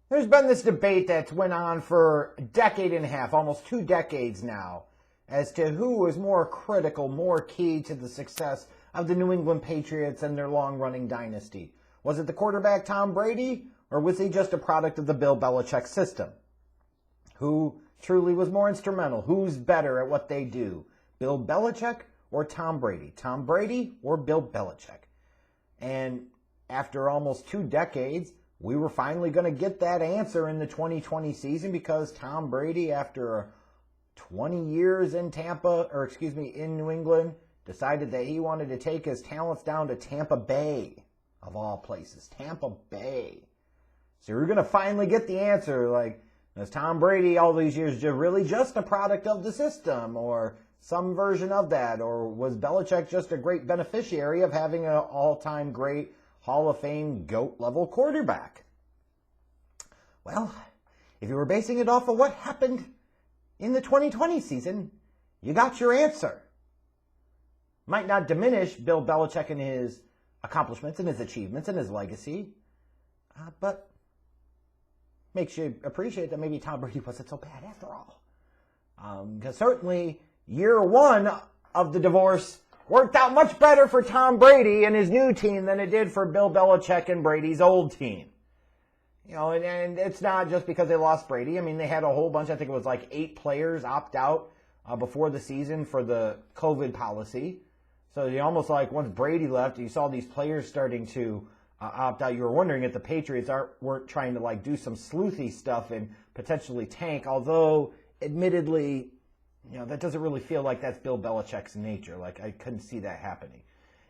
There's been this debate that's went on for a decade and a half, almost 2 decades now, as to who is more critical, more key to the success of the New England Patriots and their long-running dynasty. Was it the quarterback Tom Brady, or was he just a product of the Bill Belichick system? Who truly was more instrumental? Who's better at what they do? Bill Belichick or Tom Brady? Tom Brady or Bill Belichick? And after almost 2 decades, we were finally going to get that answer in the 2020 season because Tom Brady, after 20 years in in New England, decided that he wanted to take his talents down to Tampa Bay, of all places. Tampa Bay. So we're going to finally get the answer, like, is Tom Brady all these years really just a product of the system, or some version of that, or was Belichick just a great beneficiary of having an all-time great Hall of Fame GOAT-level quarterback? Well, if you were basing it off of what happened in the 2020 season, you got your answer. Might not diminish Bill Belichick and his accomplishments and his achievements and his legacy, but makes you appreciate that maybe Tom Brady wasn't so bad after all. Because certainly year one of the divorce worked out much better for Tom Brady and his new team than it did for Bill Belichick and Brady's old team. You know, and it's not just because they lost Brady. I mean, they had a whole bunch, I think it was like 8 players opt out before the season for the COVID policy. So you almost like once Brady left, you saw these players starting to opt out. You were wondering if the Patriots weren't trying to like do some sleuthy stuff and potentially tank, although admittedly, you know, that doesn't really feel like that's Bill Belichick's nature. Like, I couldn't see that happening.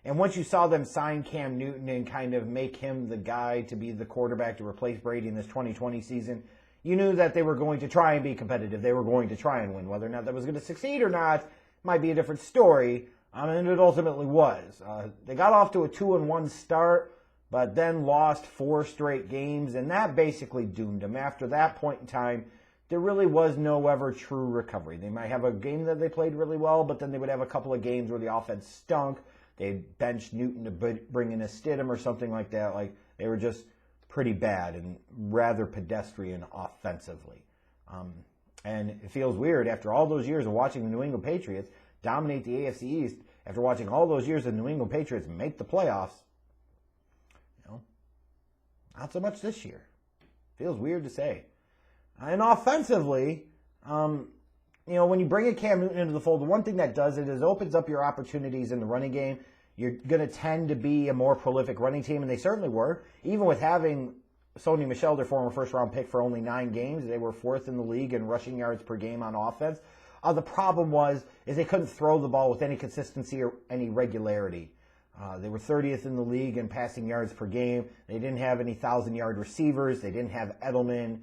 And once you saw them sign Cam Newton and kind of make him the guy to be the quarterback to replace Brady in this 2020 season, you knew that they were going to try and be competitive. They were going to try and win. Whether or not that was going to succeed or not might be a different story. And it ultimately was. They got off to a 2-1 start, but then lost 4 straight games, and that basically doomed them. After that point in time, there really was no ever true recovery. They might have a game that they played really well, but then they would have a couple of games where the offense stunk. They'd bench Newton to bring in a Stidham or something like that. Like, they were just pretty bad and rather pedestrian offensively. And it feels weird after all those years of watching the New England Patriots dominate the AFC East, after watching all those years of the New England Patriots make the playoffs. You know, not so much this year. Feels weird to say. And offensively, you know, when you bring a Cam Newton into the fold, the one thing that does it is opens up your opportunities in the running game. You're going to tend to be a more prolific running team, and they certainly were. Even with having Sony Michel, their former first-round pick, for only 9 games, they were 4th in the league in rushing yards per game on offense. The problem is they couldn't throw the ball with any consistency or any regularity. They were 30th in the league in passing yards per game. They didn't have any 1,000-yard receivers. They didn't have Edelman.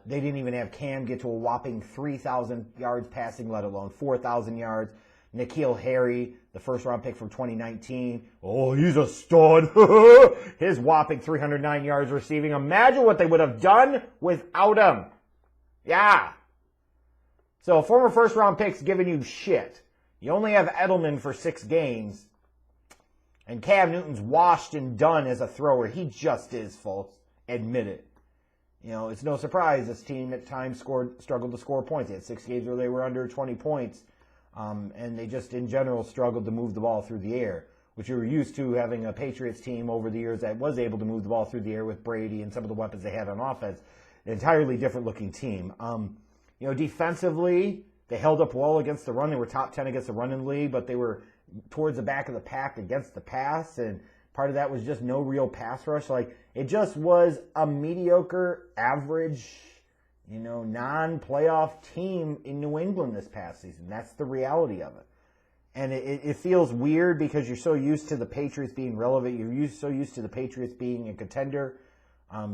They didn't even have Cam get to a whopping 3,000 yards passing, let alone 4,000 yards. N'Keal Harry, the first-round pick from 2019. Oh, he's a stud. His whopping 309 yards receiving. Imagine what they would have done without him. Yeah. So former first-round picks giving you shit. You only have Edelman for 6 games. And Cam Newton's washed and done as a thrower. He just is, folks. Admit it. You know, it's no surprise this team at times struggled to score points. They had 6 games where they were under 20 points. And they just, in general, struggled to move the ball through the air, which you were used to having a Patriots team over the years that was able to move the ball through the air with Brady and some of the weapons they had on offense. An entirely different-looking team. You know, defensively, they held up well against the run. They were top 10 against the run in the league, but they were towards the back of the pack against the pass, and part of that was just no real pass rush. Like, it just was a mediocre, average, you know, non-playoff team in New England this past season. That's the reality of it. And it feels weird because you're so used to the Patriots being relevant. You're so used to the Patriots being a contender,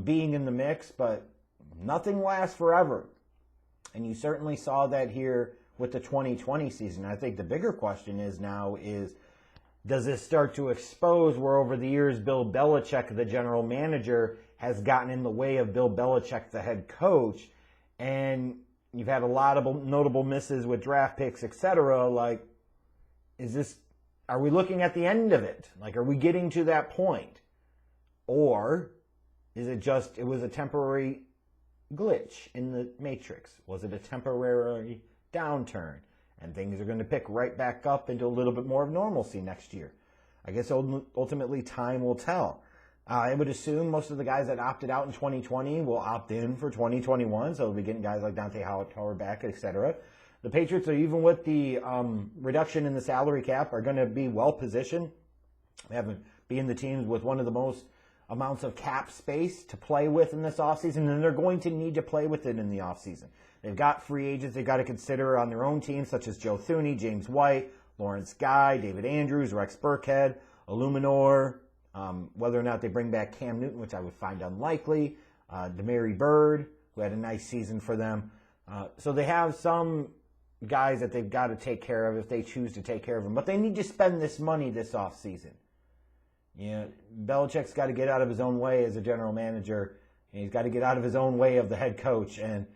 being in the mix, but nothing lasts forever. And you certainly saw that here with the 2020 season. I think the bigger question is, does this start to expose where over the years Bill Belichick, the general manager, has gotten in the way of Bill Belichick, the head coach, and you've had a lot of notable misses with draft picks, etc. Like, are we looking at the end of it? Like, are we getting to that point? Or is it was a temporary glitch in the matrix? Was it a temporary downturn? And things are going to pick right back up into a little bit more of normalcy next year. I guess ultimately time will tell. I would assume most of the guys that opted out in 2020 will opt in for 2021, so we'll be getting guys like Dante Howard back, etc. The Patriots, are even with the reduction in the salary cap, are going to be well positioned. Being the teams with one of the most amounts of cap space to play with in this offseason, and they're going to need to play with it in the offseason. They've got free agents they've got to consider on their own team, such as Joe Thuney, James White, Lawrence Guy, David Andrews, Rex Burkhead, Illuminor, whether or not they bring back Cam Newton, which I would find unlikely, Demary Bird, who had a nice season for them. So they have some guys that they've got to take care of if they choose to take care of them. But they need to spend this money this offseason. Belichick's got to get out of his own way as a general manager. He's got to get out of his own way of the head coach. And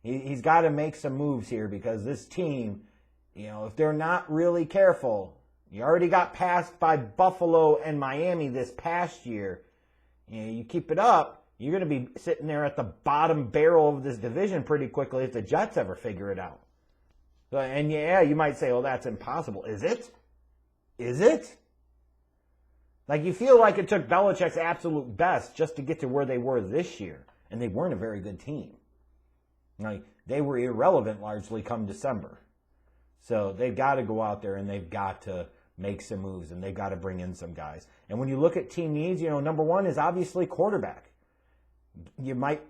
he's got to make some moves here because this team, if they're not really careful, you already got passed by Buffalo and Miami this past year. You keep it up, you're going to be sitting there at the bottom barrel of this division pretty quickly if the Jets ever figure it out. And yeah, you might say, well, that's impossible. Is it? Is it? Like, you feel like it took Belichick's absolute best just to get to where they were this year. And they weren't a very good team. Like, they were irrelevant largely come December. So they've got to go out there and they've got to make some moves and they've got to bring in some guys. And when you look at team needs, number one is obviously quarterback. You might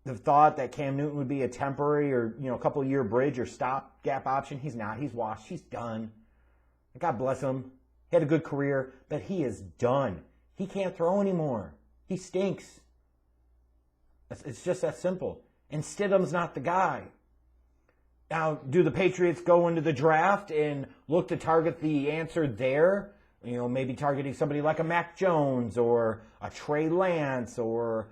have thought that Cam Newton would be a temporary or, a couple year bridge or stopgap option. He's not. He's washed. He's done. God bless him. He had a good career, but he is done. He can't throw anymore. He stinks. It's just that simple. And Stidham's not the guy. Now, do the Patriots go into the draft and look to target the answer there? Maybe targeting somebody like a Mac Jones or a Trey Lance or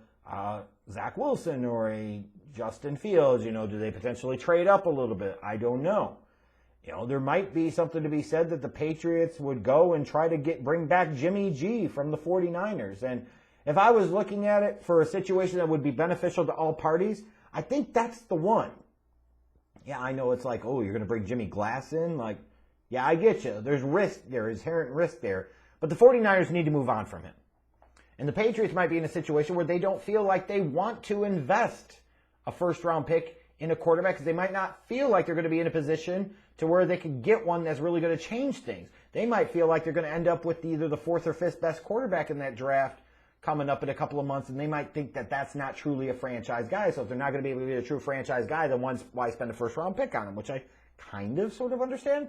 Zach Wilson or a Justin Fields. Do they potentially trade up a little bit? I don't know. There might be something to be said that the Patriots would go and try to bring back Jimmy G from the 49ers. And if I was looking at it for a situation that would be beneficial to all parties, I think that's the one. Yeah, I know it's like, oh, you're going to bring Jimmy Glass in? Like, yeah, I get you. There's risk there, inherent risk there. But the 49ers need to move on from him. And the Patriots might be in a situation where they don't feel like they want to invest a first-round pick in a quarterback because they might not feel like they're going to be in a position to where they could get one that's really going to change things. They might feel like they're going to end up with either the fourth or fifth best quarterback in that draft coming up in a couple of months, and they might think that that's not truly a franchise guy. So if they're not going to be able to be a true franchise guy, then why spend a first-round pick on him, which I kind of sort of understand.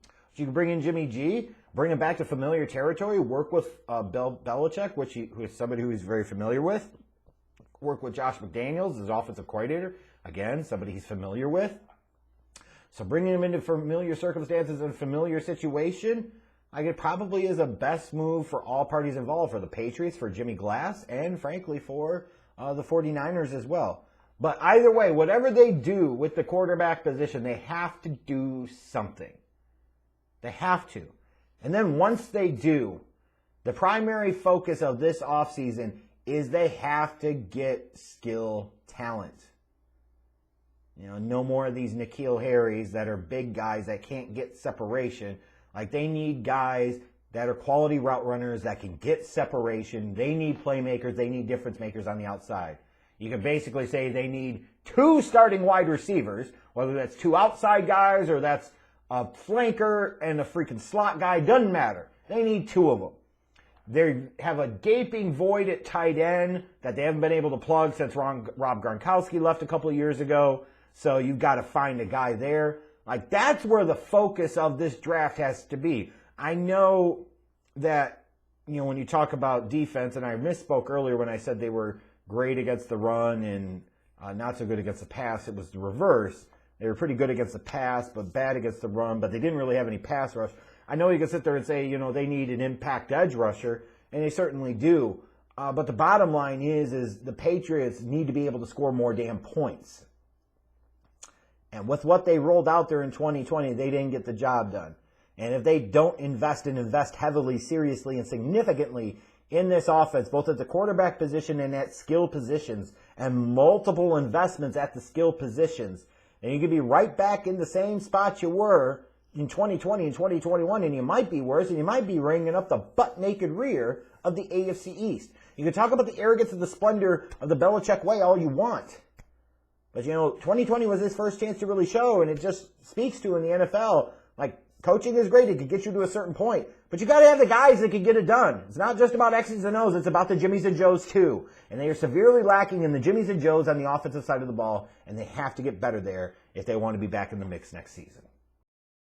So you can bring in Jimmy G, bring him back to familiar territory, work with Belichick, who is somebody who he's very familiar with, work with Josh McDaniels, his offensive coordinator, again, somebody he's familiar with. So bringing him into familiar circumstances and familiar situation, it probably is a best move for all parties involved, for the Patriots, for Jimmy Glass, and frankly for the 49ers as well. But either way, whatever they do with the quarterback position, they have to do something. They have to. And then once they do, the primary focus of this offseason is they have to get skill talent. No more of these N'Keal Harrys that are big guys that can't get separation. Like, they need guys that are quality route runners that can get separation. They need playmakers. They need difference makers on the outside. You can basically say they need two starting wide receivers, whether that's two outside guys or that's a flanker and a freaking slot guy. Doesn't matter. They need two of them. They have a gaping void at tight end that they haven't been able to plug since Rob Gronkowski left a couple of years ago. So you've got to find a guy there. Like, that's where the focus of this draft has to be. I know that, when you talk about defense, and I misspoke earlier when I said they were great against the run and not so good against the pass. It was the reverse. They were pretty good against the pass, but bad against the run, but they didn't really have any pass rush. I know you can sit there and say, they need an impact edge rusher, and they certainly do. But the bottom line is the Patriots need to be able to score more damn points. And with what they rolled out there in 2020, they didn't get the job done. And if they don't invest heavily, seriously, and significantly in this offense, both at the quarterback position and at skill positions, and multiple investments at the skill positions, and you could be right back in the same spot you were in 2020 and 2021, and you might be worse, and you might be ringing up the butt-naked rear of the AFC East. You can talk about the arrogance and the splendor of the Belichick way all you want. But, 2020 was his first chance to really show, and it just speaks to in the NFL, like, coaching is great. It can get you to a certain point. But you got to have the guys that can get it done. It's not just about X's and O's. It's about the Jimmies and Joes, too. And they are severely lacking in the Jimmies and Joes on the offensive side of the ball, and they have to get better there if they want to be back in the mix next season.